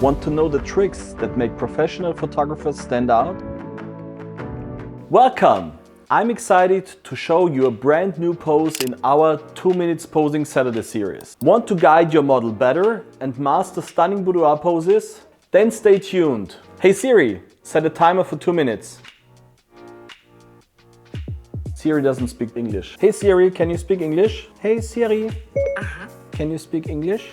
Want to know the tricks that make professional photographers stand out? Welcome! I'm excited to show you a brand new pose in our 2 minutes posing Saturday series. Want to guide your model better and master stunning boudoir poses? Then stay tuned. Hey Siri, set a timer for 2 minutes. Siri doesn't speak English. Hey Siri, can you speak English? Hey Siri, can you speak English?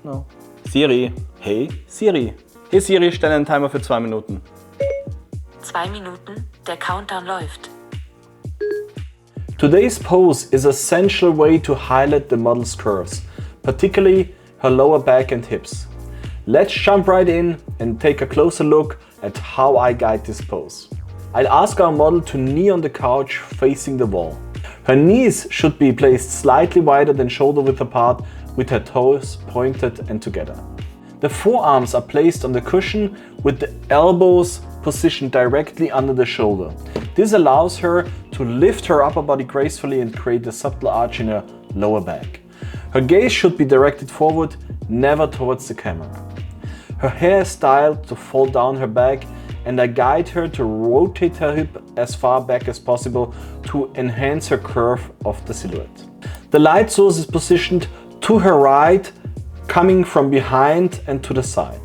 No. Siri, hey Siri. Hey Siri, stell einen Timer für 2 Minuten. 2 Minuten, der Countdown läuft. Today's pose is a sensual way to highlight the model's curves, particularly her lower back and hips. Let's jump right in and take a closer look at how I guide this pose. I'll ask our model to knee on the couch facing the wall. Her knees should be placed slightly wider than shoulder width apart, with her toes pointed and together. The forearms are placed on the cushion with the elbows positioned directly under the shoulder. This allows her to lift her upper body gracefully and create a subtle arch in her lower back. Her gaze should be directed forward, never towards the camera. Her hair is styled to fall down her back, and I guide her to rotate her hip as far back as possible to enhance her curve of the silhouette. The light source is positioned to her right, coming from behind and to the side.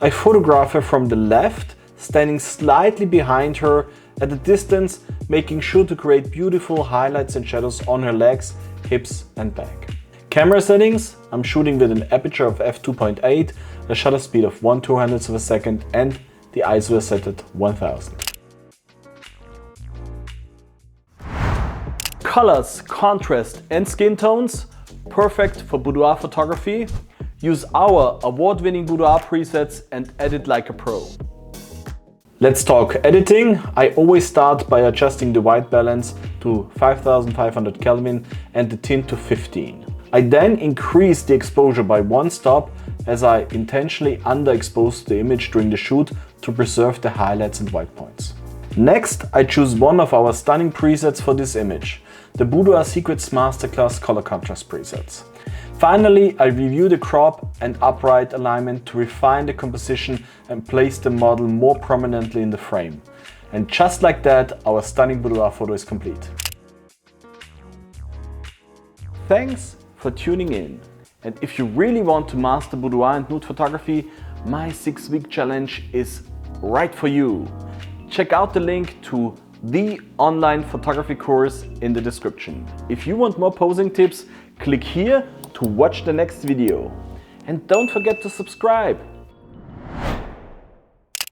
I photograph her from the left, standing slightly behind her at a distance, making sure to create beautiful highlights and shadows on her legs, hips and back. Camera settings: I'm shooting with an aperture of f2.8, a shutter speed of 1/200th of a second, and the ISO is set at 1000. Colors, contrast and skin tones, perfect for boudoir photography. Use our award-winning boudoir presets and edit like a pro. Let's talk editing. I always start by adjusting the white balance to 5500 Kelvin and the tint to 15. I then increase the exposure by 1 stop as I intentionally underexpose the image during the shoot to preserve the highlights and white points. Next, I choose one of our stunning presets for this image, the Boudoir Secrets Masterclass Color Contrast presets. Finally, I review the crop and upright alignment to refine the composition and place the model more prominently in the frame. And just like that, our stunning boudoir photo is complete. Thanks for tuning in. And if you really want to master boudoir and nude photography, my 6-week challenge is right for you. Check out the link to the online photography course in the description. If you want more posing tips, click here to watch the next video. And don't forget to subscribe.